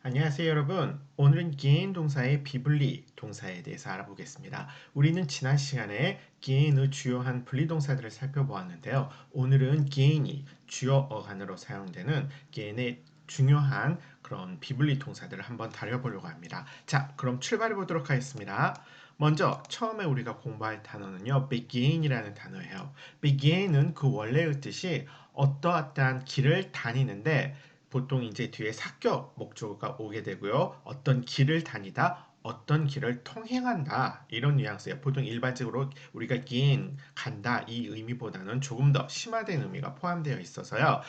안녕하세요, 여러분. 오늘은 gehen 동사의 비분리 동사에 대해서 알아보겠습니다. 우리는 지난 시간에 gehen의 주요한 분리동사들을 살펴보았는데요. 오늘은 gehen이 주요 어간으로 사용되는 gehen의 중요한 그런 비분리 동사들을 한번 다뤄보려고 합니다. 자, 그럼 출발해 보도록 하겠습니다. 먼저 처음에 우리가 공부할 단어는요, begin이라는 단어예요. begin은 그 원래의 뜻이 어떠한 길을 다니는데 보통 이제 뒤에 사격 목적어가 오게 되고요. 어떤 길을 다니다, 어떤 길을 통행한다 이런 뉘앙스예요. 보통 일반적으로 우리가 긴 간다 이 의미보다는 조금 더 심화된 의미가 포함되어 있어서요.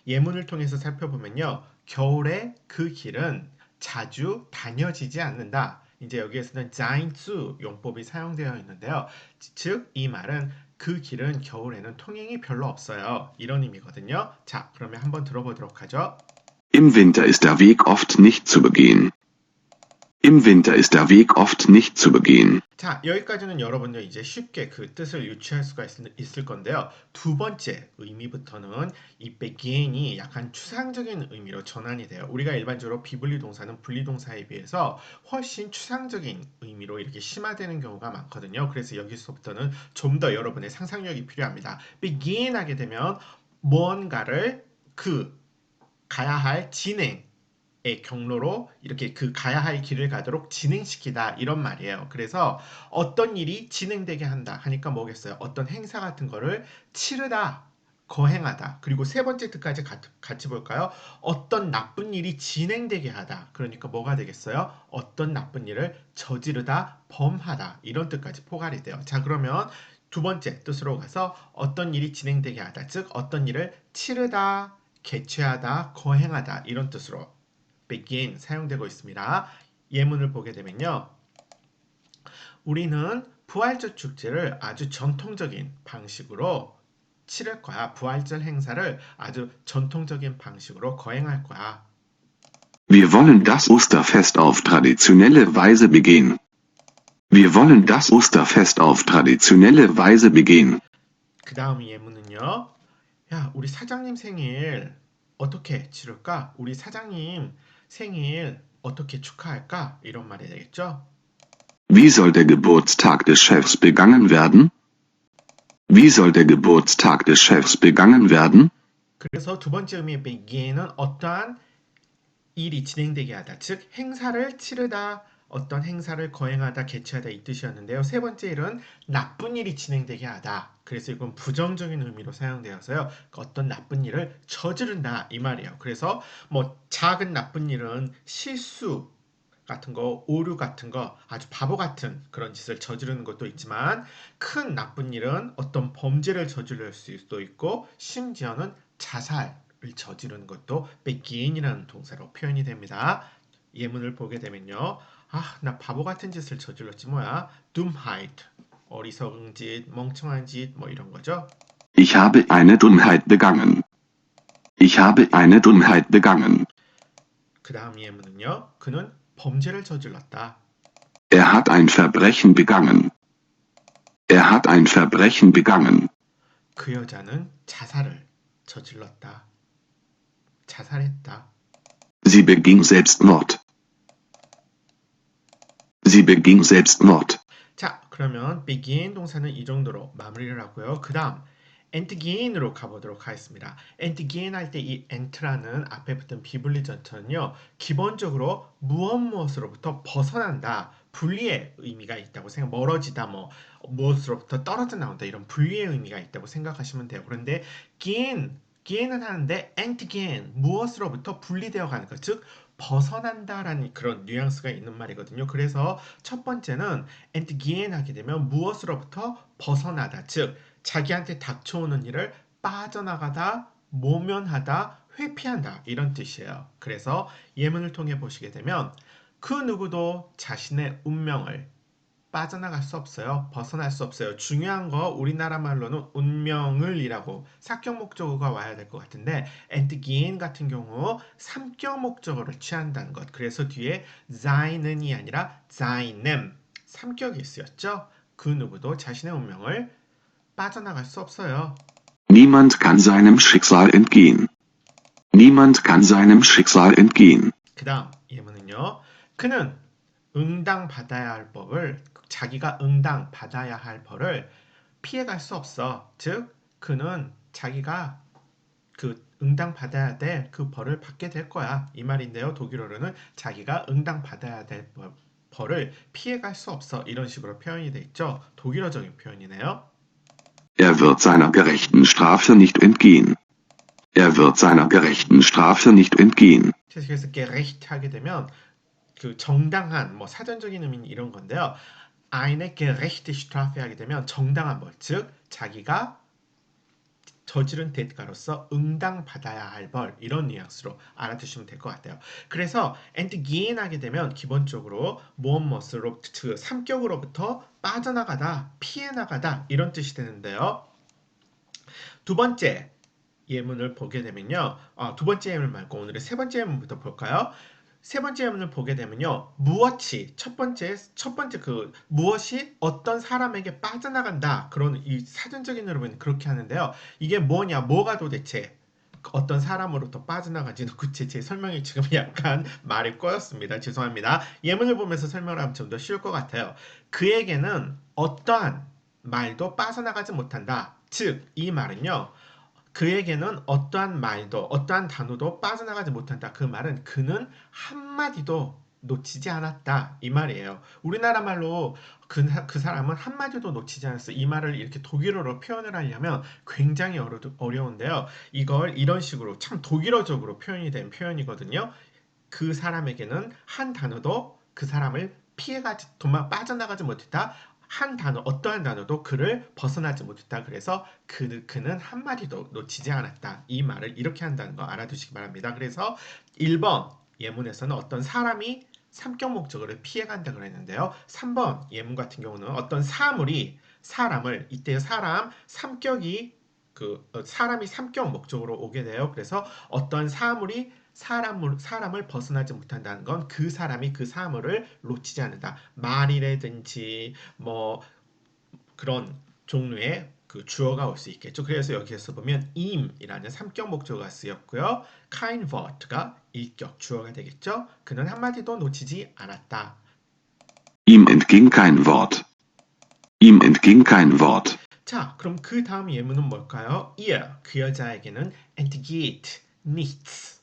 예문을 통해서 살펴보면요. 겨울에 그 길은 자주 다녀지지 않는다. 이제 여기에서는 자인수 용법이 사용되어 있는데요. 즉, 이 말은 그 길은 겨울에는 통행이 별로 없어요. 이런 의미거든요. 자, 그러면 한번 들어보도록 하죠. Im Winter ist der Weg oft nicht zu begehen. Im Winter ist der Weg oft nicht zu begehen. 자, 여기까지는 여러분들 이제 쉽게 그 뜻을 유추할 수가 있을 건데요. 두 번째 의미부터는 이 begin이 약간 추상적인 의미로 전환이 돼요. 우리가 일반적으로 비분리 동사는 분리 동사에 비해서 훨씬 추상적인 의미로 이렇게 심화되는 경우가 많거든요. 그래서 여기서부터는 좀 더 여러분의 상상력이 필요합니다. begin 하게 되면 무언가를 가야 할 진행의 경로로 이렇게 그 가야 할 길을 가도록 진행시키다 이런 말이에요. 그래서 어떤 일이 진행되게 한다 하니까 뭐겠어요? 어떤 행사 같은 거를 치르다, 거행하다. 그리고 세 번째 뜻까지 같이 볼까요? 어떤 나쁜 일이 진행되게 하다. 그러니까 뭐가 되겠어요? 어떤 나쁜 일을 저지르다, 범하다. 이런 뜻까지 포괄이 돼요. 자, 그러면 두 번째 뜻으로 가서 어떤 일이 진행되게 하다. 즉, 어떤 일을 치르다, 개최하다, 거행하다. 이런 뜻으로 begin 사용되고 있습니다. 예문을 보게 되면요. 우리는 부활절 축제를 아주 전통적인 방식으로 치를 거야. 부활절 행사를 아주 전통적인 방식으로 거행할 거야. Wir wollen das Osterfest auf traditionelle Weise begehen. Wir wollen das Osterfest auf traditionelle Weise begehen. 그 다음 예문은요. 야, 우리 사장님 생일 어떻게 치를까? 우리 사장님 생일 어떻게 축하할까? 이런 말이 되겠죠? Wie soll der Geburtstag des Chefs begangen werden? Wie soll der Geburtstag des Chefs begangen werden? 그래서 두 번째 의미의 begin은 어떠한 일이 진행되게 하다, 즉 행사를 치르다, 어떤 행사를 거행하다, 개최하다 이 뜻이었는데요. 세 번째 일은 나쁜 일이 진행되게 하다. 그래서 이건 부정적인 의미로 사용되어서요. 어떤 나쁜 일을 저지른다 이 말이에요. 그래서 뭐 작은 나쁜 일은 실수 같은 거, 오류 같은 거, 아주 바보 같은 그런 짓을 저지르는 것도 있지만 큰 나쁜 일은 어떤 범죄를 저지를 수도 있고 심지어는 자살을 저지르는 것도 begin이라는 동사로 표현이 됩니다. 예문을 보게 되면요. 아, 나 바보 같은 짓을 저질렀지 뭐야. Dummheit, 어리석은 짓, 멍청한 짓, 뭐 이런 거죠. Ich habe eine Dummheit begangen. Ich habe eine Dummheit begangen. 그 다음 예문은요. 그는 범죄를 저질렀다. Er hat ein Verbrechen begangen. Er hat ein Verbrechen begangen. 그 여자는 자살을 저질렀다. 자살했다. Sie beging Selbstmord. Sie beging Selbstmord. 자, 그러면 begin 동사는 이 정도로 마무리를 하고요. 그 다음 endgain으로 가보도록 하겠습니다. endgain 할 때 이 ent라는 앞에 붙은 비분리 전처는요. 기본적으로 무엇으로부터 벗어난다. 분리의 의미가 있다고 멀어지다, 무엇으로부터 떨어져 나온다. 이런 분리의 의미가 있다고 생각하시면 돼요. 그런데 gain은 하는데 endgain, 무엇으로부터 분리되어 가는 것, 즉 벗어난다라는 그런 뉘앙스가 있는 말이거든요. 그래서 첫 번째는 endgain 하게 되면 무엇으로부터 벗어나다, 즉 자기한테 닥쳐오는 일을 빠져나가다, 모면하다, 회피한다 이런 뜻이에요. 그래서 예문을 통해 보시게 되면 그 누구도 자신의 운명을 빠져나갈 수 없어요. 벗어날 수 없어요. 중요한 거 우리나라 말로는 운명을이라고 사격 목적어가 와야 될 것 같은데 endgain 같은 경우 삼격 목적어를 취한다는 것. 그래서 뒤에 seinen이 아니라 seinem 삼격이 쓰였죠. 그 누구도 자신의 운명을 빠져나갈 수 없어요. Niemand kann seinem Schicksal entgehen. Niemand kann seinem Schicksal entgehen. 그 다음 예문은요. 그는 응당받아야 할 법을 자기가 응당받아야 할 벌을 피해갈 수 없어. 즉 그는 자기가 그 응당받아야 될 그 벌을 받게 될 거야. 이 말인데요. 독일어로는 자기가 응당받아야 될 벌을 피해갈 수 없어. 이런 식으로 표현이 돼 있죠. 독일어적인 표현이네요. Er wird seiner gerechten Strafe nicht entgehen. Er wird seiner gerechten Strafe nicht entgehen. 그래서 gerecht 하게 되면 그 정당한 뭐 사전적인 의미는 이런 건데요. eine gerechte Strafe 하게 되면 정당한 벌, 즉 자기가 저지른 대가로서 응당받아야 할 벌, 이런 뉘앙스로 알아두시면 될 것 같아요. 그래서 entgehen 하게 되면 기본적으로 무엇으로 그 삼격으로부터 빠져나가다, 피해 나가다 이런 뜻이 되는데요. 두 번째 예문을 보게 되면요. 두 번째 예문 말고 오늘의 세 번째 예문부터 볼까요? 세 번째 예문을 보게 되면요. 무엇이 첫 번째 그 무엇이 어떤 사람에게 빠져나간다. 그런 이 사전적인 의미는 그렇게 하는데요. 이게 뭐냐? 뭐가 도대체 어떤 사람으로부터 빠져나가지? 그치, 제 설명이 지금 약간 말이 꼬였습니다. 죄송합니다. 예문을 보면서 설명을 하면 좀 더 쉬울 것 같아요. 그에게는 어떠한 말도 빠져나가지 못한다. 즉, 이 말은요. 그에게는 어떠한 말도 어떠한 단어도 빠져나가지 못한다. 그 말은 그는 한마디도 놓치지 않았다. 이 말이에요. 우리나라 말로 그 사람은 한마디도 놓치지 않았어. 이 말을 이렇게 독일어로 표현을 하려면 굉장히 어려운데요. 이걸 이런 식으로 참 독일어적으로 표현이 된 표현이거든요. 그 사람에게는 한 단어도 그 사람을 피해가지 빠져나가지 못했다. 한 단어 어떠한 단어도 그를 벗어나지 못했다. 그래서 그는 한마디도 놓치지 않았다. 이 말을 이렇게 한다는 거 알아두시기 바랍니다. 그래서 1번 예문에서는 어떤 사람이 삼격 목적어를 피해간다 그랬는데요. 3번 예문 같은 경우는 어떤 사물이 사람을 이때 삼격이 사람이 삼격 목적으로 오게 돼요. 그래서 어떤 사물이 사람을 벗어나지 못한다는 건 그 사람이 그 사물을 놓치지 않는다. 말이라든지 뭐 그런 종류의 그 주어가 올 수 있겠죠. 그래서 여기에서 보면 im이라는 삼격 목적어가 쓰였고요. kein Wort가 일격 주어가 되겠죠. 그는 한마디도 놓치지 않았다. Ihm entging kein Wort. Ihm entging kein Wort. 자, 그럼 그 다음 예문은 뭘까요? ihr, 그 여자에게는 entgeht nichts.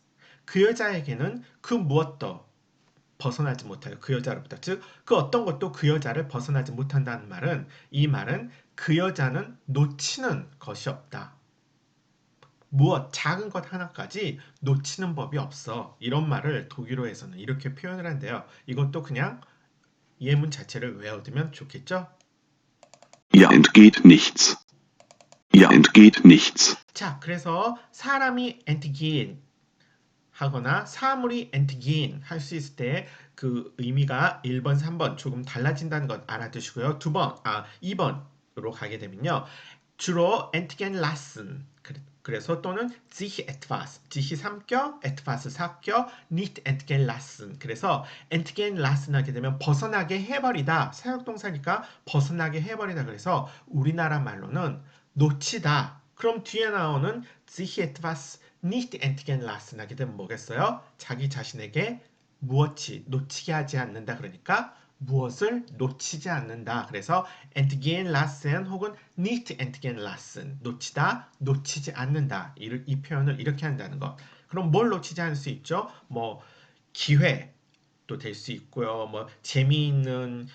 그 여자에게는 그 무엇도 벗어나지 못해요. 그 여자로부터. 즉, 그 어떤 것도 그 여자를 벗어나지 못한다는 말은 이 말은 그 여자는 놓치는 것이 없다. 무엇, 작은 것 하나까지 놓치는 법이 없어. 이런 말을 독일어에서는 이렇게 표현을 한대요. 이것도 그냥 예문 자체를 외워두면 좋겠죠? Ihr entgeht nichts. Ihr entgeht nichts. 자, 그래서 사람이 entgehen 하거나 사물이 entgehen 할 수 있을 때 그 의미가 1번, 3번 조금 달라진다는 것 알아두시고요. 2번으로 가게 되면요. 주로 entgehen lassen 그래서 또는 sich etwas, sich 3격, etwas 4격, nicht entgehen lassen. 그래서 entgehen lassen 하게 되면 벗어나게 해버리다. 사역동사니까 벗어나게 해버리다. 그래서 우리나라 말로는 놓치다. 그럼 뒤에 나오는 sich etwas nicht entgehen lassen 하게 되면 뭐겠어요? 자기 자신에게 무엇이 놓치게 하지 않는다. 그러니까 무엇을 놓치지 않는다. 그래서 entgehen lassen 혹은 nicht entgehen lassen 놓치다, 놓치지 않는다. 이 표현을 이렇게 한다는 것. 그럼 뭘 놓치지 않을 수 있죠? 뭐 기회도 될 수 있고요. 뭐 재미있는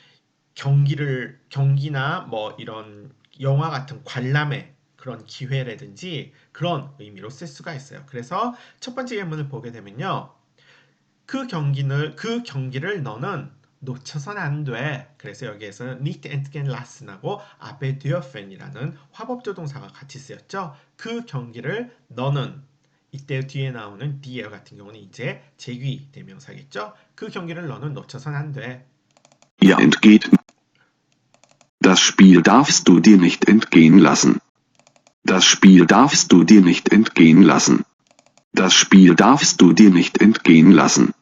경기나 뭐 이런 영화 같은 관람의 그런 기회라든지 그런 의미로 쓸 수가 있어요. 그래서 첫 번째 예문을 보게 되면요. 그 경기를 너는 놓쳐선 안 돼. 그래서 여기에서는 nicht entgehen lassen하고 앞에 dürfen이라는 화법조 동사가 같이 쓰였죠. 그 경기를 너는 이때 뒤에 나오는 die 같은 경우는 이제 제귀 대명사겠죠. 그 경기를 너는 놓쳐선 안 돼. Ihr entgeht. Das Spiel darfst du dir nicht entgehen lassen. Das Spiel darfst du dir nicht entgehen lassen. Das Spiel darfst du dir nicht entgehen lassen.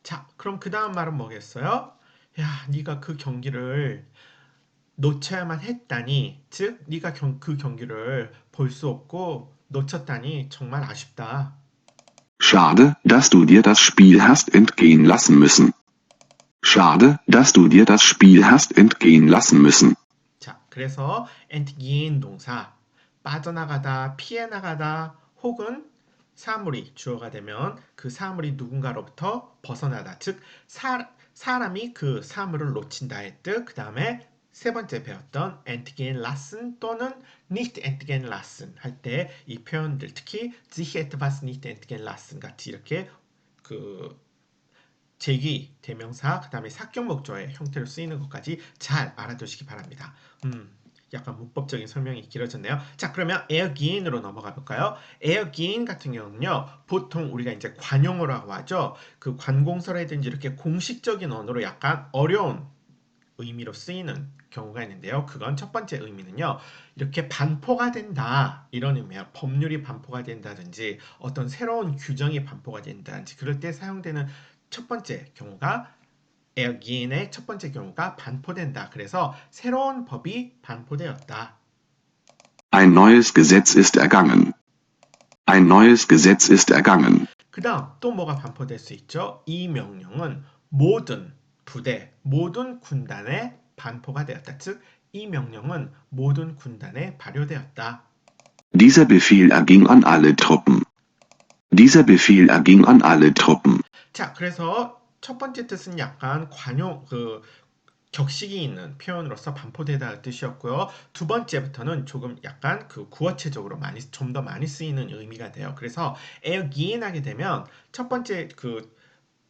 자, 그럼 그 다음 말은 뭐겠어요? 야, 네가 그 경기를 놓쳐야만 했다니, 즉 네가 그 경기를 볼 수 없고 놓쳤다니 정말 아쉽다. Schade, dass du dir das Spiel hast entgehen lassen müssen. Schade, dass du dir das Spiel hast entgehen lassen müssen. 자, 그래서 entgehen 동사 빠져나가다, 피해 나가다 혹은 사물이 주어가 되면 그 사물이 누군가로부터 벗어나다. 즉 사람이 그 사물을 놓친다의 뜻. 그다음에 세 번째 배웠던 entgehen lassen 또는 nicht entgehen lassen 할 때 이 표현들 특히 sich etwas nicht entgehen lassen 같이 이렇게 그 제기, 대명사, 그 다음에 사격 목적의 형태로 쓰이는 것까지 잘 알아두시기 바랍니다. 약간 문법적인 설명이 길어졌네요. 자, 그러면 again으로 넘어가 볼까요? again 같은 경우는요, 보통 우리가 이제 관용어라고 하죠. 그 관공서라든지 이렇게 공식적인 언어로 약간 어려운 의미로 쓰이는 경우가 있는데요. 그건 첫 번째 의미는요. 이렇게 반포가 된다 이런 의미예요. 법률이 반포가 된다든지 어떤 새로운 규정이 반포가 된다든지 그럴 때 사용되는 첫 번째 경우가 again의 첫 번째 경우가 반포된다. 그래서 새로운 법이 반포되었다. Ein neues Gesetz ist ergangen. Ein neues Gesetz ist ergangen. 그 다음 또 뭐가 반포될 수 있죠? 이 명령은 모든 부대, 모든 군단에 반포가 되었다. 즉, 이 명령은 모든 군단에 발효되었다. Dieser Befehl erging an alle Truppen. Dieser Befehl erging an alle Truppen. 자, 그래서 첫 번째 뜻은 약간 격식이 있는 표현으로서 반포되다는 뜻이었고요. 두 번째부터는 조금 약간 그 구어체적으로 좀 더 많이 쓰이는 의미가 돼요. 그래서 again 하게 되면 첫 번째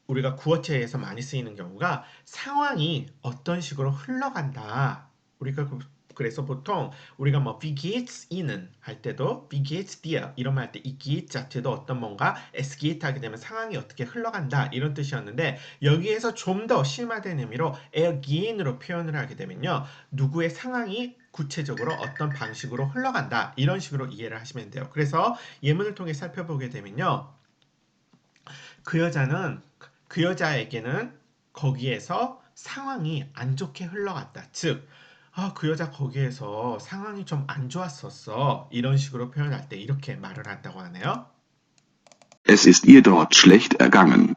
우리가 구어체에서 많이 쓰이는 경우가 상황이 어떤 식으로 흘러간다. 우리가 그래서 보통 우리가 뭐 wie geht's Ihnen 할 때도 wie geht's dir 이런 말 할 때 이 geht 자체도 어떤 뭔가 es geht 하게 되면 상황이 어떻게 흘러간다 이런 뜻이었는데 여기에서 좀 더 심화된 의미로 again으로 표현을 하게 되면요. 누구의 상황이 구체적으로 어떤 방식으로 흘러간다 이런 식으로 이해를 하시면 돼요. 그래서 예문을 통해 살펴보게 되면요. 그 여자에게는 거기에서 상황이 안 좋게 흘러갔다. 즉, 그 여자 거기에서 상황이 좀 안 좋았었어. 이런 식으로 표현할 때 이렇게 말을 한다고 하네요. Es ist ihr dort schlecht ergangen.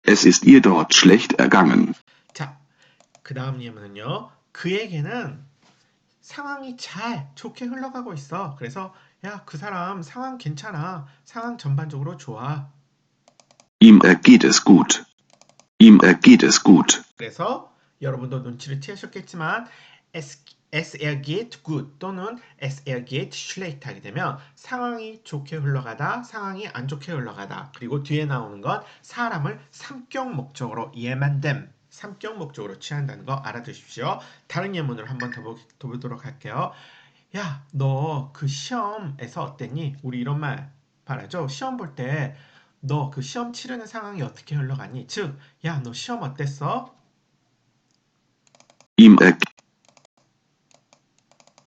Es ist ihr dort schlecht ergangen. 자, 그 다음 예문은요. 그에게는 상황이 좋게 흘러가고 있어. 그래서 야, 그 사람 상황 괜찮아. 상황 전반적으로 좋아. Ihm ergeht es gut. Ihm ergeht es gut. 그래서 여러분도 눈치를 채우셨겠지만 es ergeht gut 또는 es ergeht schlecht 하게 되면 상황이 좋게 흘러가다, 상황이 안 좋게 흘러가다. 그리고 뒤에 나오는 건 사람을 삼격 목적으로 jemandem 삼격 목적으로 취한다는 거 알아두십시오. 다른 예문을 한번 더 보도록 할게요. 야, 너 그 시험에서 어땠니? 우리 이런 말 말하죠. 시험 볼 때 너 그 시험 치르는 상황이 어떻게 흘러갔니? 즉, 야, 너 시험 어땠어? Ihm er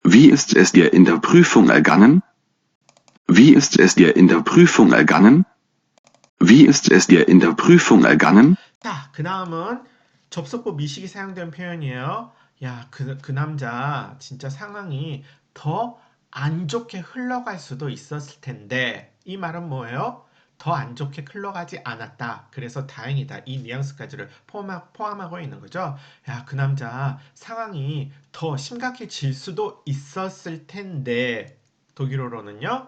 Wie ist es dir in der Prüfung ergangen? Wie ist es dir in der Prüfung ergangen? Wie ist es dir in der Prüfung ergangen? 자, 그 다음은 접속부 미식이 사용된 표현이에요. 야, 그 남자 진짜 상황이 더 안 좋게 흘러갈 수도 있었을 텐데 이 말은 뭐예요? 더 안 좋게 흘러가지 않았다. 그래서 다행이다. 이 뉘앙스까지를 포함하고 있는 거죠. 야, 그 남자 상황이 더 심각해질 수도 있었을 텐데 독일어로는요.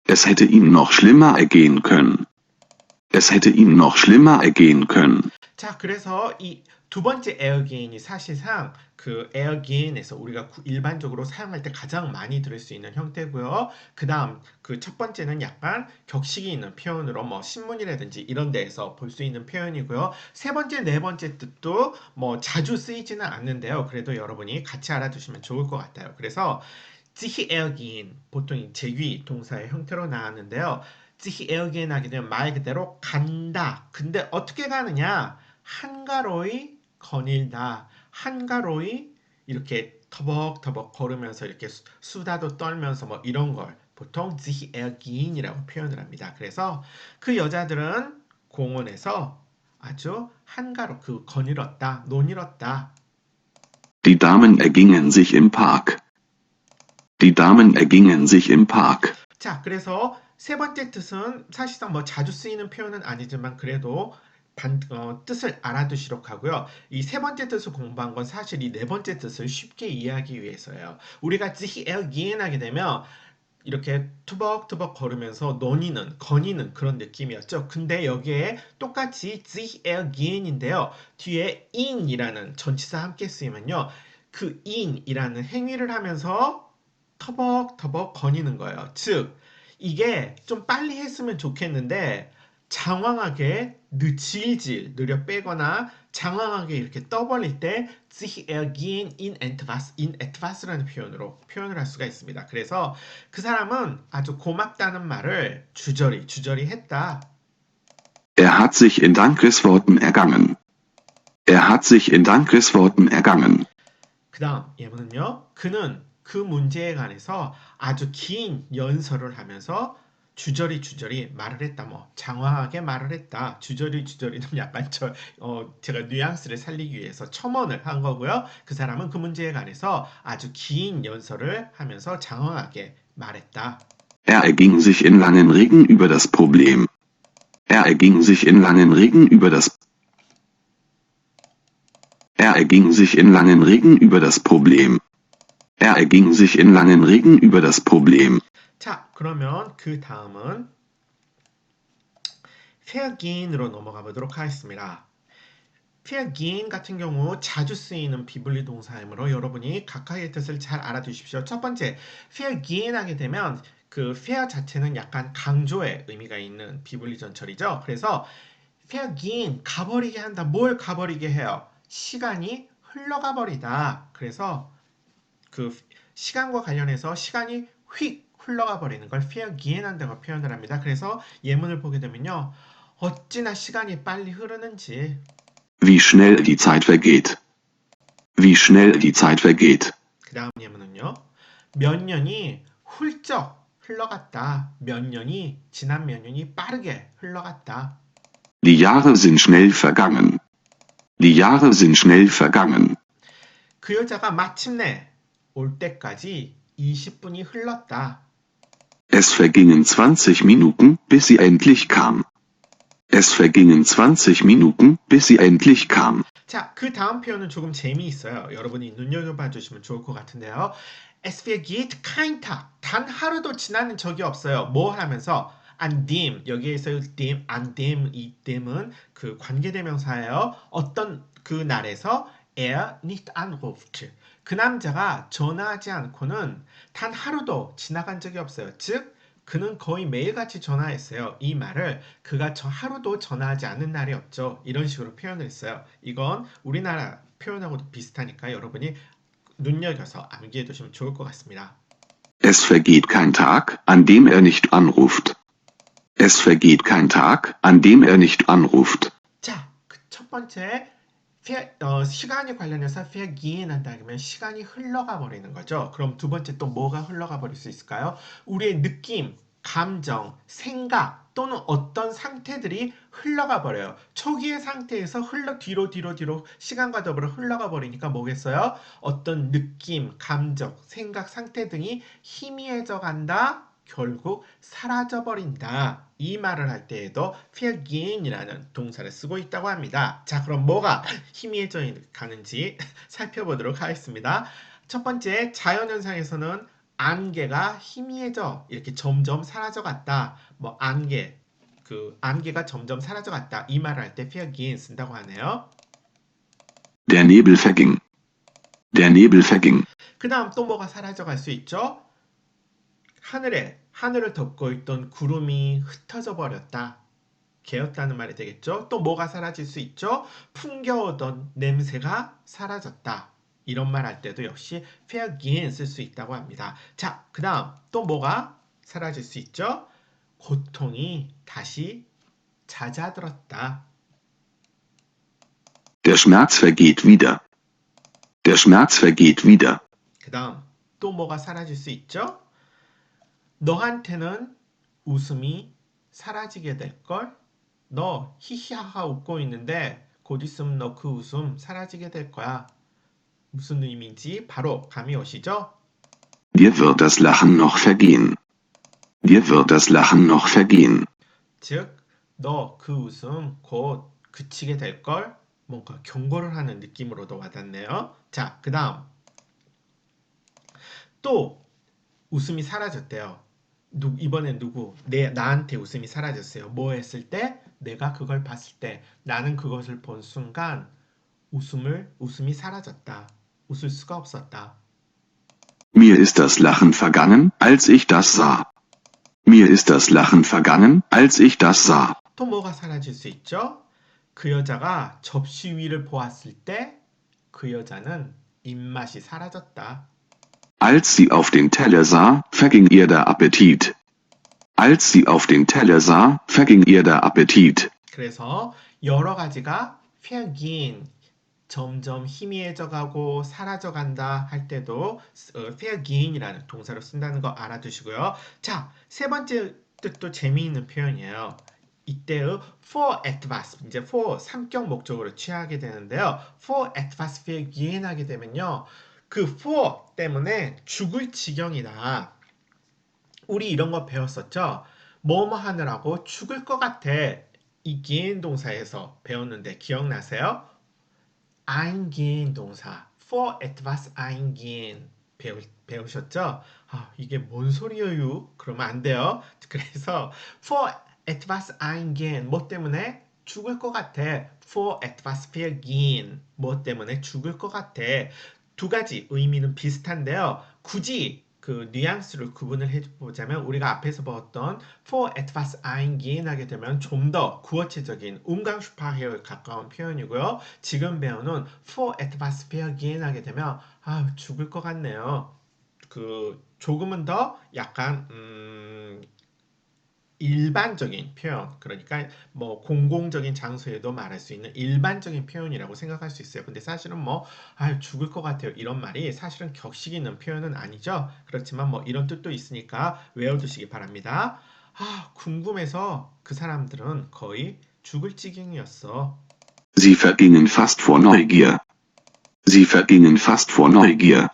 Es hätte ihm noch schlimmer ergehen können. Es hätte ihm noch schlimmer ergehen können. 자, 그래서 이 두 번째 again이 사실상 그 again에서 우리가 일반적으로 사용할 때 가장 많이 들을 수 있는 형태고요. 그 다음 그 첫 번째는 약간 격식이 있는 표현으로 뭐 신문이라든지 이런 데에서 볼 수 있는 표현이고요. 세 번째, 네 번째 뜻도 뭐 자주 쓰이지는 않는데요. 그래도 여러분이 같이 알아두시면 좋을 것 같아요. 그래서 sich ergehen 보통 제귀 동사의 형태로 나왔는데요. sich ergehen 하게 되면 말 그대로 간다. 근데 어떻게 가느냐? 한가로이 거닐다. 한가로이 이렇게 터벅터벅 걸으면서 이렇게 수다도 떨면서 뭐 이런 걸 보통 sich ergehen이라고 표현을 합니다. 그래서 그 여자들은 공원에서 아주 거닐었다, 논일었다. Die Damen ergingen sich im Park. Die Damen ergingen sich im Park. 자, 그래서 세 번째 뜻은 사실상 뭐 자주 쓰이는 표현은 아니지만 그래도 뜻을 알아두시도록 하고요. 이 세 번째 뜻을 공부한 건 사실 이 네 번째 뜻을 쉽게 이해하기 위해서예요. 우리가 sich ergehen 하게 되면 이렇게 투벅투벅 걸으면서 논의는, 거니는 그런 느낌이었죠. 근데 여기에 똑같이 sich ergehen인데요. 뒤에 in이라는 전치사 함께 쓰이면요. 그 in이라는 행위를 하면서 터벅터벅 거니는 거예요. 즉, 이게 좀 빨리 했으면 좋겠는데 장황하게 질질 느려 빼거나 장황하게 이렇게 떠벌릴 때 sich ergehen in etwas라는 표현으로 표현을 할 수가 있습니다. 그래서 그 사람은 아주 고맙다는 말을 주저리 했다. Er hat sich in Dankesworten ergangen. Er hat sich in Dankesworten ergangen. 그 다음 예문은요. 그는 그 문제에 관해서 아주 긴 연설을 하면서 주저리 말을 했다. 뭐 장황하게 말을 했다. 주저리는 약간 제가 뉘앙스를 살리기 위해서 첨언을 한 거고요. 그 사람은 그 문제에 관해서 아주 긴 연설을 하면서 장황하게 말했다. Er erging sich in langen Reden über das Problem. Er erging sich in langen Reden über das Er erging sich in langen Reden über das Problem. Er erging sich in langen Reden über das Problem. 자, 그러면 그 다음은 vergehen으로 넘어가 보도록 하겠습니다. vergehen 같은 경우 자주 쓰이는 비분리 동사이므로 여러분이 각각의 뜻을 잘 알아두십시오. 첫 번째, vergehen 하게 되면 그 fair 자체는 약간 강조의 의미가 있는 비분리 전철이죠. 그래서 vergehen, 가버리게 한다. 뭘 가버리게 해요? 시간이 흘러가 버리다. 그래서 그 시간과 관련해서 시간이 휙 흘러가 버리는 걸 vergehen 한다고 표현을 합니다. 그래서 예문을 보게 되면요. 어찌나 시간이 빨리 흐르는지. Wie schnell die Zeit vergeht. Wie schnell die Zeit vergeht. 그 다음 예문은요. 몇 년이 훌쩍 흘러갔다. 지난 몇 년이 빠르게 흘러갔다. Die Jahre sind schnell vergangen. Die Jahre sind schnell vergangen. 그 여자가 마침내 올 때까지 20분이 흘렀다. Es vergingen 20 Minuten, bis sie endlich kam. Es vergingen 20 Minuten, bis sie endlich kam. 자, 그 다음 표현은 조금 재미있어요. 여러분이 눈여겨봐 주시면 좋을 것 같은데요. Es vergeht kein Tag. 단 하루도 지나는 적이 없어요. 뭐 하면서 an dem, 여기에서 dem, an dem, 이 dem은 그 관계대명사예요. 어떤 그 날에서 er nicht anruft. 그 남자가 전화하지 않고는 단 하루도 지나간 적이 없어요. 즉, 그는 거의 매일같이 전화했어요. 이 말을 그가 하루도 전화하지 않는 날이 없죠. 이런 식으로 표현을 했어요. 이건 우리나라 표현하고도 비슷하니까 여러분이 눈여겨서 암기해 두시면 좋을 것 같습니다. Es vergeht kein Tag, an dem er nicht anruft. Es vergeht kein Tag, an dem er nicht anruft. 자, 그 첫 번째 시간이 관련해서 vergehen 한다 그러면 시간이 흘러가 버리는 거죠. 그럼 두 번째 또 뭐가 흘러가 버릴 수 있을까요? 우리의 느낌, 감정, 생각 또는 어떤 상태들이 흘러가 버려요. 초기의 상태에서 뒤로 시간과 더불어 흘러가 버리니까 뭐겠어요? 어떤 느낌, 감정, 생각, 상태 등이 희미해져 간다. 결국 사라져 버린다. 이 말을 할 때에도 vergehen이라는 동사를 쓰고 있다고 합니다. 자, 그럼 뭐가 희미해져 가는지 살펴보도록 하겠습니다. 첫 번째, 자연현상에서는 안개가 희미해져 이렇게 점점 사라져 갔다. 뭐 안개가 점점 사라져 갔다. 이 말을 할 때 vergehen 쓴다고 하네요. Der Nebel verging. Der Nebel verging. 그 다음 또 뭐가 사라져 갈 수 있죠? 하늘을 덮고 있던 구름이 흩어져 버렸다. 개었다는 말이 되겠죠. 또 뭐가 사라질 수 있죠? 풍겨오던 냄새가 사라졌다. 이런 말 할 때도 역시 vergehen 쓸 수 있다고 합니다. 자, 그 다음 또 뭐가 사라질 수 있죠? 고통이 다시 잦아들었다. Der Schmerz vergeht wieder. Der Schmerz vergeht wieder. 그 다음 또 뭐가 사라질 수 있죠? 너한테는 웃음이 사라지게 될걸? 너 히히하하 웃고 있는데 곧 있으면 너 그 웃음 사라지게 될 거야. 무슨 의미인지 바로 감이 오시죠? Dir wird das Lachen noch vergehen. dir wird das Lachen noch vergehen. 즉, 너 그 웃음 곧 그치게 될걸? 뭔가 경고를 하는 느낌으로도 와닿네요. 자, 그 다음. 또 웃음이 사라졌대요. 이번엔 누구? 나한테 웃음이 사라졌어요. 뭐 했을 때? 내가 그걸 봤을 때. 나는 그것을 본 순간 웃음이 사라졌다. 웃을 수가 없었다. Mir ist das Lachen vergangen, als ich das sah. Mir ist das Lachen vergangen, als ich das sah. 또 뭐가 사라질 수 있죠? 그 여자가 접시 위를 보았을 때 그 여자는 입맛이 사라졌다. Als sie auf den Teller sah, verging ihr der Appetit. Als sie auf den Teller sah, verging ihr der Appetit. 그래서 여러 가지가 vergehen, 점점 희미해져가고 사라져간다 할 때도 vergain이라는 동사로 쓴다는 거 알아두시고요. 자, 세 번째 뜻도 재미있는 표현이에요. 이때의 for etwas, 이제 for 삼격 목적으로 취하게 되는데요. for etwas vergehen 하게 되면요. 그 for 때문에 죽을 지경이다. 우리 이런 거 배웠었죠? 뭐뭐 하느라고 죽을 것 같아. 이 gehen 동사에서 배웠는데 기억나세요? eingehen 동사. for etwas eingehen 배우셨죠? 아, 이게 뭔 소리예요? 그러면 안 돼요. 그래서 for etwas eingehen 뭐 때문에? 죽을 것 같아. for etwas vergehen 뭐 때문에? 죽을 것 같아. 두 가지 의미는 비슷한데요. 굳이 그 뉘앙스를 구분을 해보자면 우리가 앞에서 배웠던 for etwas eingehen 하게 되면 좀 더 구어체적인 umgangssprache에 가까운 표현이고요. 지금 배우는 for etwas vergehen 하게 되면 아, 죽을 것 같네요. 그 조금은 더 약간 일반적인 표현, 그러니까 뭐 공공적인 장소에도 말할 수 있는 일반적인 표현이라고 생각할 수 있어요. 근데 사실은 뭐 죽을 것 같아요 이런 말이 사실은 격식 있는 표현은 아니죠. 그렇지만 뭐 이런 뜻도 있으니까 외워두시기 바랍니다. 궁금해서 그 사람들은 거의 죽을 지경이었어. Sie vergingen fast vor Neugier. Sie vergingen fast vor Neugier.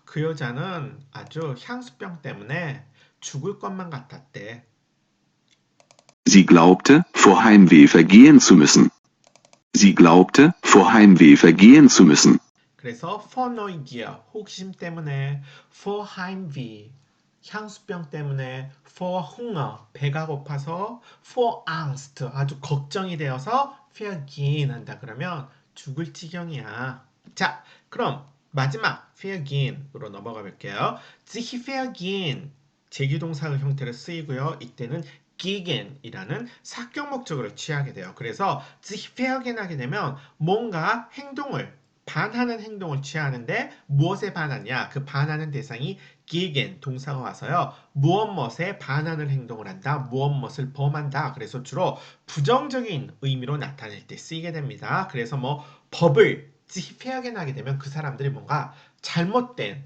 그 여자는 아주 향수병 때문에 죽을 것만 같았대. Sie glaubte, vor Heimweh vergehen zu müssen. Sie glaubte, vor Heimweh vergehen zu müssen. 그래서 for Neugier, 호기심 때문에, for Heimweh, 향수병 때문에, for Hunger, 배가 고파서, for Angst, 아주 걱정이 되어서 vergehen 한다 그러면 죽을 지경이야. 자, 그럼 마지막 vergehen으로 넘어가 볼게요. sich vergehen, 제기동사 형태로 쓰이고요. 이때는 gegen이라는 사격 목적으로 취하게 돼요. 그래서 sich vergehen 하게 되면 뭔가 행동을 반하는 행동을 취하는데 무엇에 반하냐? 그 반하는 대상이 gegen 동사가 와서요. 무엇에 반하는 행동을 한다. 무엇을 범한다. 그래서 주로 부정적인 의미로 나타낼 때 쓰이게 됩니다. 그래서 뭐 법을 지휘하게 하게 되면 그 사람들이 뭔가 잘못된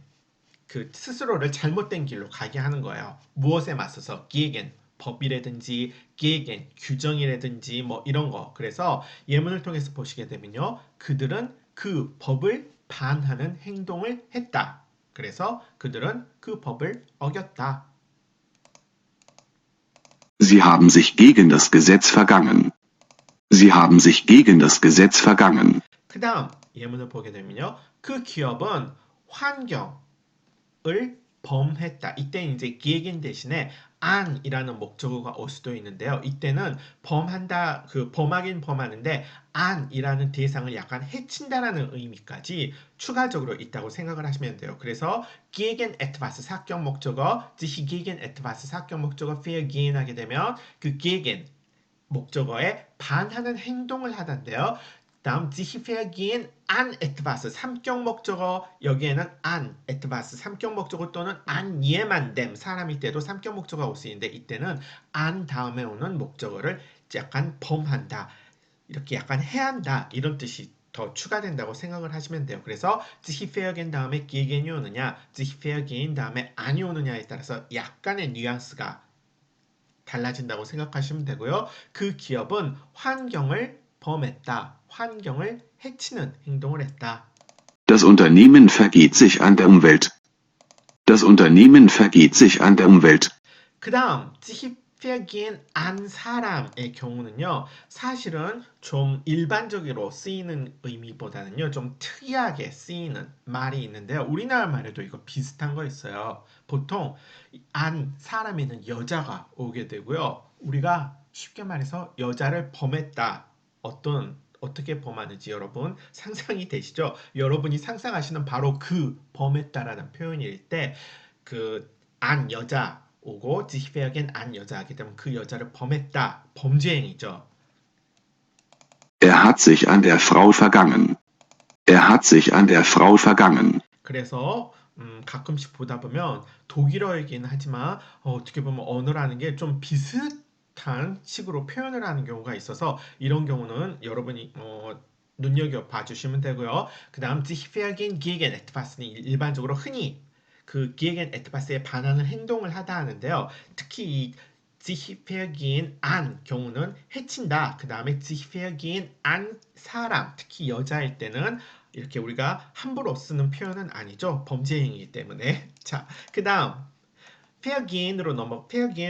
그 스스로를 잘못된 길로 가게 하는 거예요. 무엇에 맞서서 gegen 법이라든지 gegen 규정이라든지 뭐 이런 거. 그래서 예문을 통해서 보시게 되면요. 그들은 그 법을 반하는 행동을 했다. 그래서 그들은 그 법을 어겼다. Sie haben sich gegen das Gesetz vergangen. Sie haben sich gegen das Gesetz vergangen. 그 다음 예문을 보게 되면요. 그 기업은 환경을 범했다. 이때 이제 gegen 대신에 an이라는 목적어가 올 수도 있는데요. 이때는 범한다, 그 범하긴 범하는데 an이라는 대상을 약간 해친다라는 의미까지 추가적으로 있다고 생각을 하시면 돼요. 그래서 gegen etwas 사격 목적어, sich gegen etwas 사격 목적어 vergehen 하게 되면 그 gegen 목적어에 반하는 행동을 하던데요. 다음 sich vergehen an etwas 삼격 목적어 여기에는 an etwas 삼격 목적어 또는 an jemandem 사람일 때도 삼격 목적어가 올 수 있는데 이때는 an 다음에 오는 목적어를 약간 범한다 이렇게 약간 해한다 이런 뜻이 더 추가된다고 생각을 하시면 돼요. 그래서 sich vergehen 다음에 gegen이 오느냐 sich vergehen 다음에 an이 오느냐에 따라서 약간의 뉘앙스가 달라진다고 생각하시면 되고요. 그 기업은 환경을 범했다. 환경을 해치는 행동을 했다. Das Unternehmen vergeht sich an der Umwelt. Das Unternehmen vergeht sich an der Umwelt. 그 다음 지히페긴 안 사람의 경우는요. 사실은 좀 일반적으로 쓰이는 의미보다는요. 좀 특이하게 쓰이는 말이 있는데요. 우리나라 말에도 이거 비슷한 거 있어요. 보통 안 사람에는 여자가 오게 되고요. 우리가 쉽게 말해서 여자를 범했다. 어떻게 범하는지 여러분 상상이 되시죠? 여러분이 상상하시는 바로 그 범했다라는 표현일 때 그 안 여자 오고 지히페어겐 안 여자 하게 되면 그 여자를 범했다. 범죄행위죠. Er hat sich an der Frau vergangen. Er hat sich an der Frau vergangen. 그래서 가끔씩 보다 보면 독일어이긴 하지만 어떻게 보면 언어라는 게 좀 비슷한 식으로 표현을 하는 경우가 있어서 이런 경우는 여러분이 눈여겨 봐주시면 되고요. 그 다음 지히페어겐 기에겐 에트파스는 일반적으로 흔히 그 기에겐 에트파스에 반하는 행동을 하다 하는데요. 특히 이 지히페어긴 안 경우는 해친다. 그 다음에 지히페어긴 안 사람, 특히 여자일 때는 이렇게 우리가 함부로 쓰는 표현은 아니죠. 범죄 행위이기 때문에. 자, 그 다음 페어기인으로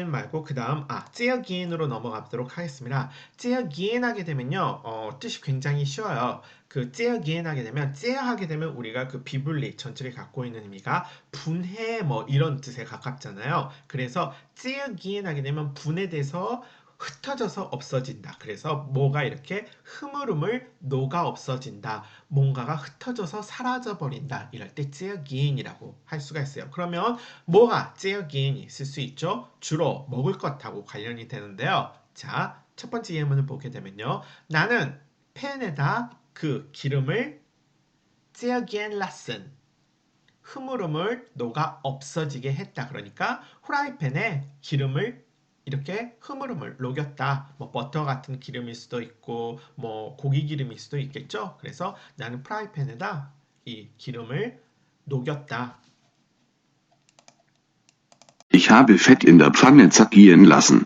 말고 그 다음 찌어기인으로 넘어가도록 하겠습니다. 찌어기인 하게 되면요, 뜻이 굉장히 쉬워요. 그 찌어기인 하게 되면 찌어하게 되면 우리가 그 비블리 전체를 갖고 있는 의미가 분해 뭐 이런 뜻에 가깝잖아요. 그래서 찌어기인 하게 되면 분해돼서 흩어져서 없어진다. 그래서 뭐가 이렇게 흐물흐물 녹아 없어진다. 뭔가가 흩어져서 사라져 버린다. 이럴 때 찌어기인이라고 할 수가 있어요. 그러면 뭐가 찌어기인이 있을 수 있죠? 주로 먹을 것하고 관련이 되는데요. 자, 첫 번째 예문을 보게 되면요. 나는 팬에다 그 기름을 찌어기엔 라슨 흐물흐물 녹아 없어지게 했다. 그러니까 후라이팬에 기름을 이렇게 흐물흐물 녹였다. 뭐 버터 같은 기름일 수도 있고 뭐 고기 기름일 수도 있겠죠. 그래서 나는 프라이팬에다 이 기름을 녹였다. Ich habe Fett in der Pfanne zergehen lassen.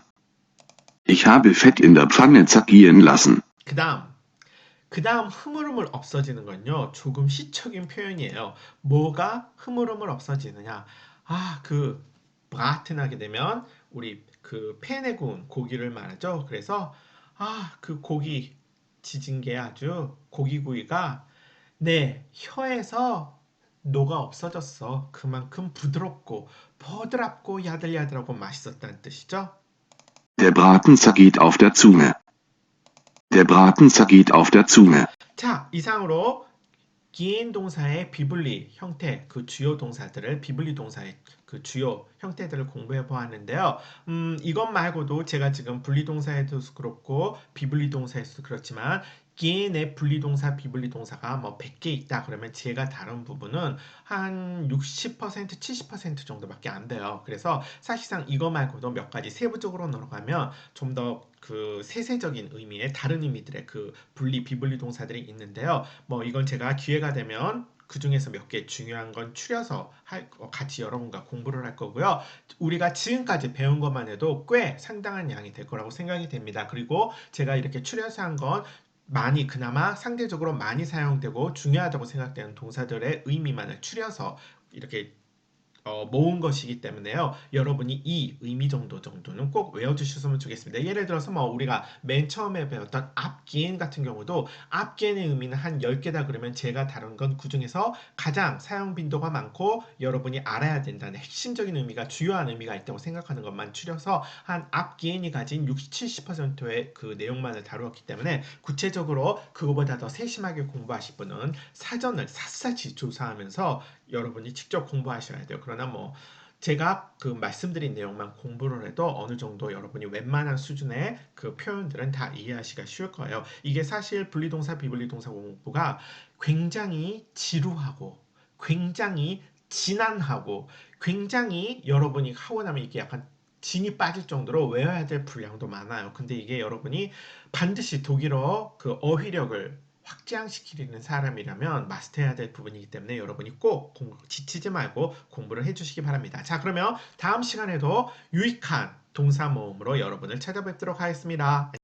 Ich habe Fett in der Pfanne zergehen lassen. 그 다음 흐물흐물 없어지는 건요. 조금 시적인 표현이에요. 뭐가 흐물흐물 없어지느냐? 그 브라튼 하게 되면 우리 그 팬에 구운 고기를 말하죠. 그래서 그 고기 지진 게 아주 고기구이가 내 혀에서 녹아 없어졌어. 그만큼 부드럽고 버드랍고 야들야들하고 맛있었다는 뜻이죠. Der Braten zergeht auf der Zunge. Der Braten zergeht auf der Zunge. 자, 이상으로 기인 동사의 비블리 형태, 그 주요 동사들을 비블리 동사의 그 주요 형태들을 공부해 보았는데요. 이것 말고도 제가 지금 분리동사에도 그렇고 비블리 동사에도 그렇지만 기인의 분리동사, 비블리 동사가 뭐 100개 있다 그러면 제가 다룬 부분은 한 60%, 70% 정도밖에 안 돼요. 그래서 사실상 이거 말고도 몇 가지 세부적으로 넘어가면 좀 더 그 세세적인 의미의 다른 의미들의 그 분리, 비분리 동사들이 있는데요. 뭐 이건 제가 기회가 되면 그 중에서 몇 개 중요한 건 추려서 같이 여러분과 공부를 할 거고요. 우리가 지금까지 배운 것만 해도 꽤 상당한 양이 될 거라고 생각이 됩니다. 그리고 제가 이렇게 추려서 한 건 많이 그나마 상대적으로 많이 사용되고 중요하다고 생각되는 동사들의 의미만을 추려서 이렇게 모은 것이기 때문에요. 여러분이 이 의미 정도는 꼭 외워주셨으면 좋겠습니다. 예를 들어서 뭐 우리가 맨 처음에 배웠던 앞기엔 같은 경우도 앞기엔의 의미는 한 10개다 그러면 제가 다룬 건 그중에서 가장 사용 빈도가 많고 여러분이 알아야 된다는 핵심적인 의미가 주요한 의미가 있다고 생각하는 것만 추려서 한 앞기엔이 가진 60, 70%의 그 내용만을 다루었기 때문에 구체적으로 그거보다 더 세심하게 공부하실 분은 사전을 샅샅이 조사하면서 여러분이 직접 공부하셔야 돼요. 그러나 뭐 제가 그 말씀드린 내용만 공부를 해도 어느 정도 여러분이 웬만한 수준의 그 표현들은 다 이해하시기가 쉬울 거예요. 이게 사실 분리동사, 비분리동사 공부가 굉장히 지루하고 굉장히 진한하고 굉장히 여러분이 하고 나면 이게 약간 진이 빠질 정도로 외워야 될 분량도 많아요. 근데 이게 여러분이 반드시 독일어 그 어휘력을 확장시키는 사람이라면 마스터해야 될 부분이기 때문에 여러분이 꼭 지치지 말고 공부를 해주시기 바랍니다. 자, 그러면 다음 시간에도 유익한 동사 모음으로 여러분을 찾아뵙도록 하겠습니다.